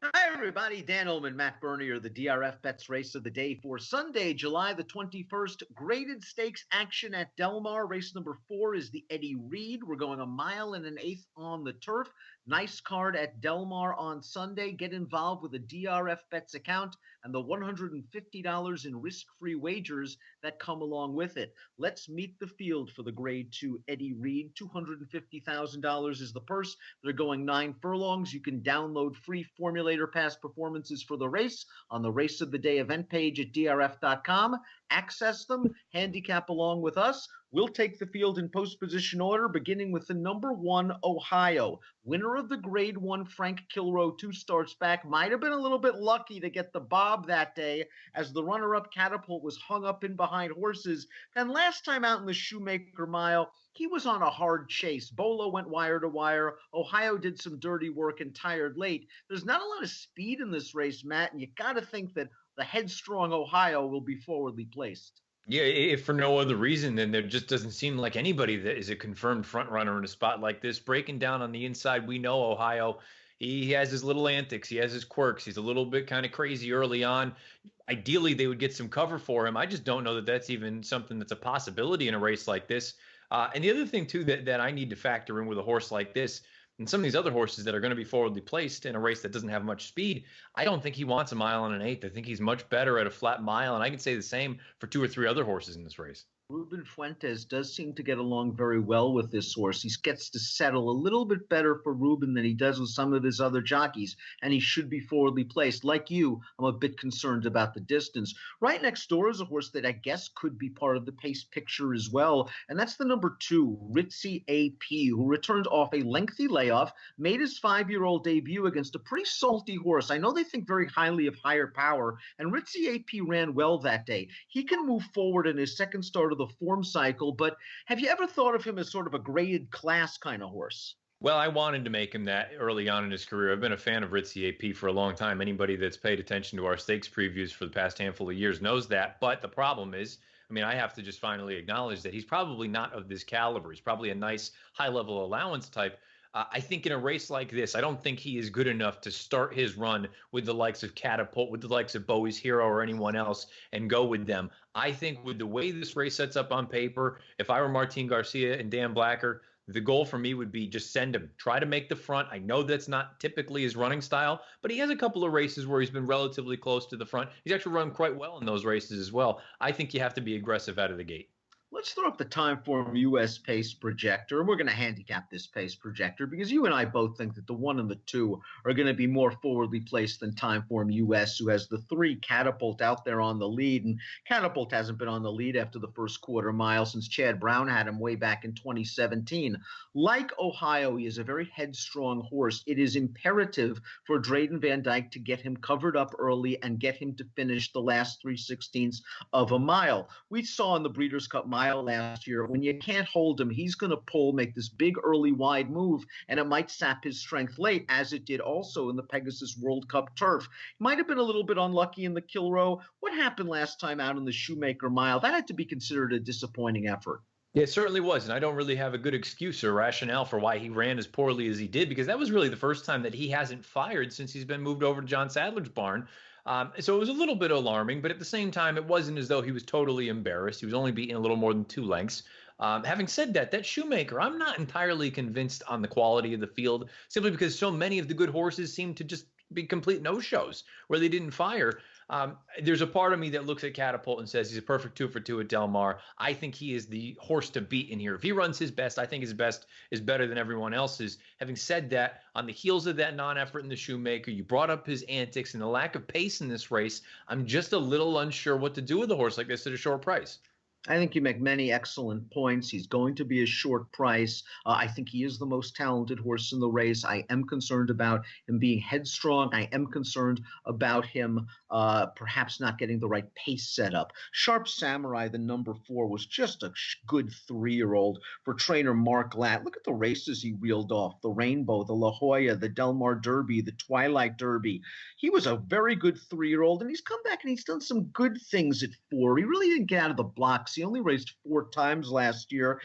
Hi, everybody. Dan Illman, Matt Bernier, the DRFBets race of the day for Sunday, July the 21st. Graded stakes action at Del Mar. Race number 4 is the Eddie Reed. We're going 1.125 on the turf. Nice card at Del Mar on Sunday. Get involved with a DRFBets account and the $150 in risk-free wagers that come along with it. Let's meet the field for the Grade 2 Eddie Reed. $250,000 is the purse. They're going 9 furlongs. You can download free formulator past performances for the race on the Race of the Day event page at drf.com. Access them, handicap along with us. We'll take the field in post position order, beginning with the number 1, Ohio. Winner of the Grade 1, Frank Kilroe, 2 starts back. Might have been a little bit lucky to get the bob that day, as the runner-up Catapult was hung up in behind horses. And last time out in the Shoemaker Mile, he was on a hard chase. Bolo went wire to wire. Ohio did some dirty work and tired late. There's not a lot of speed in this race, Matt, and you got to think that the headstrong Ohio will be forwardly placed. Yeah, if for no other reason, then there just doesn't seem like anybody that is a confirmed front runner in a spot like this. Breaking down on the inside, we know Ohio. He has his little antics. He has his quirks. He's a little bit kind of crazy early on. Ideally, they would get some cover for him. I just don't know that that's even something that's a possibility in a race like this. And the other thing, too, that I need to factor in with a horse like this, and some of these other horses that are going to be forwardly placed in a race that doesn't have much speed, I don't think he wants a 1.125. I think he's much better at a flat mile, and I can say the same for 2 or 3 other horses in this race. Ruben Fuentes does seem to get along very well with this horse. He gets to settle a little bit better for Ruben than he does with some of his other jockeys, and he should be forwardly placed. Like you, I'm a bit concerned about the distance. Right next door is a horse that I guess could be part of the pace picture as well, and that's the number 2, Ritzy AP, who returned off a lengthy layoff, made his 5-year-old debut against a pretty salty horse. I know they think very highly of higher power, and Ritzy AP ran well that day. He can move forward in his second start of the form cycle, but have you ever thought of him as sort of a graded class kind of horse? Well, I wanted to make him that early on in his career. I've been a fan of Ritzy AP for a long time. Anybody that's paid attention to our stakes previews for the past handful of years knows that. But the problem is, I have to just finally acknowledge that he's probably not of this caliber. He's probably a nice high-level allowance type. I think in a race like this, I don't think he is good enough to start his run with the likes of Catapult, with the likes of Bowie's Hero or anyone else and go with them. I think with the way this race sets up on paper, if I were Martin Garcia and Dan Blacker, the goal for me would be just send him, try to make the front. I know that's not typically his running style, but he has a couple of races where he's been relatively close to the front. He's actually run quite well in those races as well. I think you have to be aggressive out of the gate. Let's throw up the Timeform US pace projector, and we're going to handicap this pace projector because you and I both think that the 1 and the 2 are going to be more forwardly placed than Timeform US, who has the 3 Catapult out there on the lead. And Catapult hasn't been on the lead after the first quarter mile since Chad Brown had him way back in 2017. Like Ohio, he is a very headstrong horse. It is imperative for Drayden Van Dyke to get him covered up early and get him to finish the last 3/16 of a mile. We saw in the Breeders' Cup mile last year, when you can't hold him, he's going to pull, make this big early wide move, and it might sap his strength late, as it did also in the Pegasus World Cup turf. He might have been a little bit unlucky in the Kilroe. What happened last time out in the Shoemaker Mile? That had to be considered a disappointing effort. Yeah, it certainly was. And I don't really have a good excuse or rationale for why he ran as poorly as he did, because that was really the first time that he hasn't fired since he's been moved over to John Sadler's barn. So it was a little bit alarming, but at the same time, it wasn't as though he was totally embarrassed. He was only beaten a little more than 2 lengths. Having said that, that Shoemaker, I'm not entirely convinced on the quality of the field, simply because so many of the good horses seem to just be complete no-shows where they didn't fire. There's a part of me that looks at Catapult and says he's a perfect 2 for 2 at Del Mar. I think he is the horse to beat in here. If he runs his best, I think his best is better than everyone else's. Having said that, on the heels of that non-effort in the Shoemaker, you brought up his antics and the lack of pace in this race. I'm just a little unsure what to do with a horse like this at a short price. I think you make many excellent points. He's going to be a short price. I think he is the most talented horse in the race. I am concerned about him being headstrong. I am concerned about him perhaps not getting the right pace set up. Sharp Samurai, the number 4, was just a good 3-year-old for trainer Mark Latt. Look at the races he reeled off: the Rainbow, the La Jolla, the Del Mar Derby, the Twilight Derby. He was a very good 3-year-old, and he's come back and he's done some good things at 4. He really didn't get out of the blocks. He only raced 4 times last year.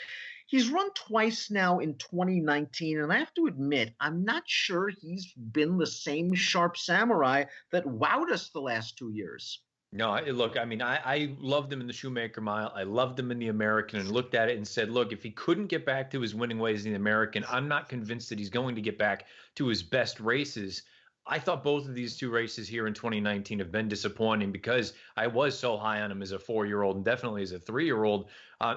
He's run twice now in 2019, and I have to admit, I'm not sure he's been the same sharp samurai that wowed us the last 2 years. No, look, I mean, I loved him in the Shoemaker Mile. I loved him in the American and looked at it and said, look, if he couldn't get back to his winning ways in the American, I'm not convinced that he's going to get back to his best races. I thought both of these two races here in 2019 have been disappointing because I was so high on him as a 4-year-old and definitely as a 3-year-old.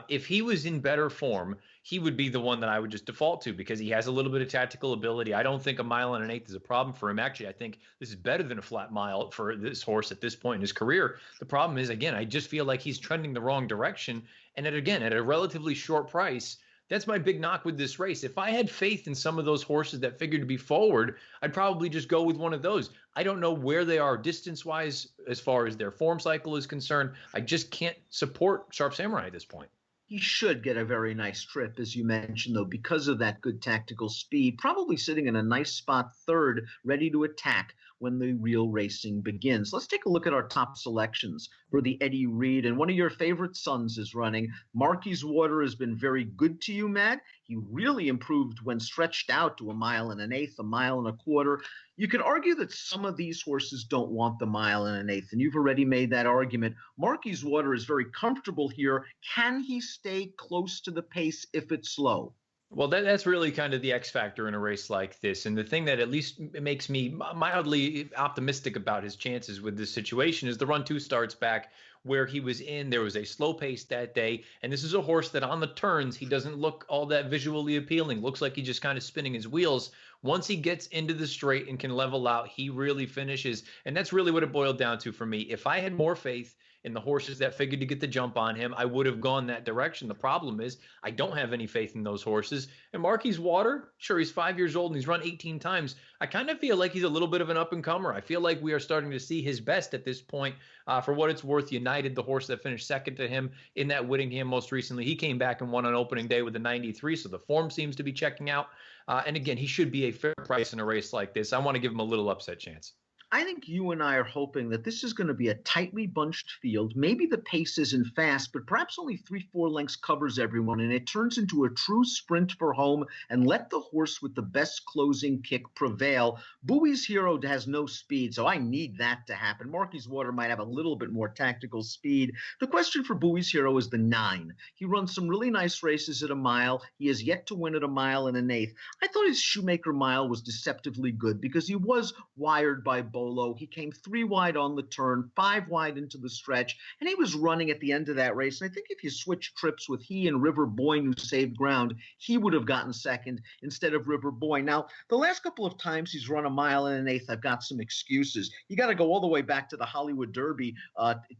If he was in better form, he would be the one that I would just default to because he has a little bit of tactical ability. I don't think a mile and an eighth is a problem for him. Actually, I think this is better than a flat mile for this horse at this point in his career. The problem is, again, I just feel like he's trending the wrong direction. And at a relatively short price, that's my big knock with this race. If I had faith in some of those horses that figured to be forward, I'd probably just go with one of those. I don't know where they are distance-wise as far as their form cycle is concerned. I just can't support Sharp Samurai at this point. He should get a very nice trip, as you mentioned, though, because of that good tactical speed, probably sitting in a nice spot third, ready to attack when the real racing begins. Let's take a look at our top selections for the Eddie Reed. And one of your favorite sons is running. Marquis Water has been very good to you, Matt. He really improved when stretched out to a mile and an eighth, a mile and a quarter. You could argue that some of these horses don't want the mile and an eighth, and you've already made that argument. Marquis Water is very comfortable here. Can he stay close to the pace if it's slow? Well, that's really kind of the X factor in a race like this. And the thing that at least makes me mildly optimistic about his chances with this situation is the run two starts back where he was in. There was a slow pace that day. And this is a horse that on the turns, he doesn't look all that visually appealing. Looks like he's just kind of spinning his wheels. Once he gets into the straight and can level out, he really finishes. And that's really what it boiled down to for me. If I had more faith in the horses that figured to get the jump on him, I would have gone that direction. The problem is I don't have any faith in those horses. And Marquis Water, sure, he's 5 years old and he's run 18 times. I kind of feel like he's a little bit of an up-and-comer. I feel like we are starting to see his best at this point. For what it's worth, United, the horse that finished second to him in that Whittingham most recently, he came back and won on opening day with a 93, so the form seems to be checking out. And again, he should be a fair price in a race like this. I want to give him a little upset chance. I think you and I are hoping that this is going to be a tightly bunched field. Maybe the pace isn't fast, but perhaps only 3-4 lengths covers everyone, and it turns into a true sprint for home and let the horse with the best closing kick prevail. Bowie's Hero has no speed, so I need that to happen. Marquis Water might have a little bit more tactical speed. The question for Bowie's Hero is the 9. He runs some really nice races at a mile. He has yet to win at a mile and an eighth. I thought his Shoemaker Mile was deceptively good because he was wired by Bolo. He came 3 wide on the turn, 5 wide into the stretch, and he was running at the end of that race. And I think if you switch trips with he and River Boyne, who saved ground, he would have gotten second instead of River Boyne. Now, the last couple of times he's run a mile and an eighth, I've got some excuses. You got to go all the way back to the Hollywood Derby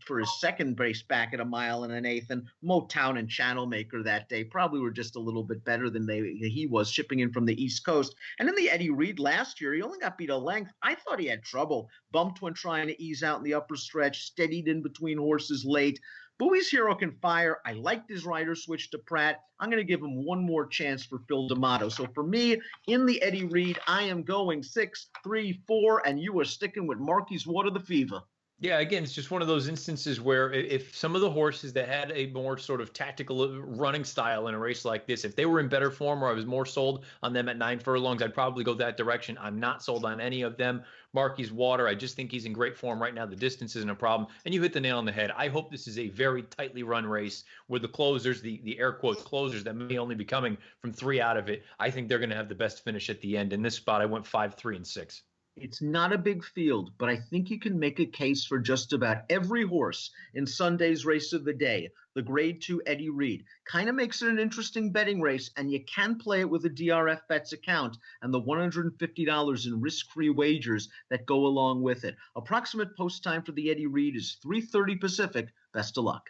for his second race back at a mile and an eighth. And Motown and Channelmaker that day probably were just a little bit better than he was, shipping in from the East Coast. And in the Eddie Reed last year, he only got beat a length. I thought he had trouble. Bumped when trying to ease out in the upper stretch, steadied in between horses late. Bowie's Hero can fire. I liked his rider switch to Pratt. I'm going to give him one more chance for Phil D'Amato. So for me, in the Eddie Reed, I am going 6, 3, 4, and you are sticking with Marquis Water the Fever. Yeah, again, it's just one of those instances where if some of the horses that had a more sort of tactical running style in a race like this, if they were in better form or I was more sold on them at 9 furlongs, I'd probably go that direction. I'm not sold on any of them. Marquis Water, I just think he's in great form right now. The distance isn't a problem. And you hit the nail on the head. I hope this is a very tightly run race where the closers, the air quotes closers that may only be coming from 3 out of it, I think they're going to have the best finish at the end. In this spot, I went 5, 3, and 6. It's not a big field, but I think you can make a case for just about every horse in Sunday's race of the day. The Grade 2 Eddie Reed kind of makes it an interesting betting race, and you can play it with a DRFBets account and the $150 in risk-free wagers that go along with it. Approximate post time for the Eddie Reed is 3:30 Pacific. Best of luck.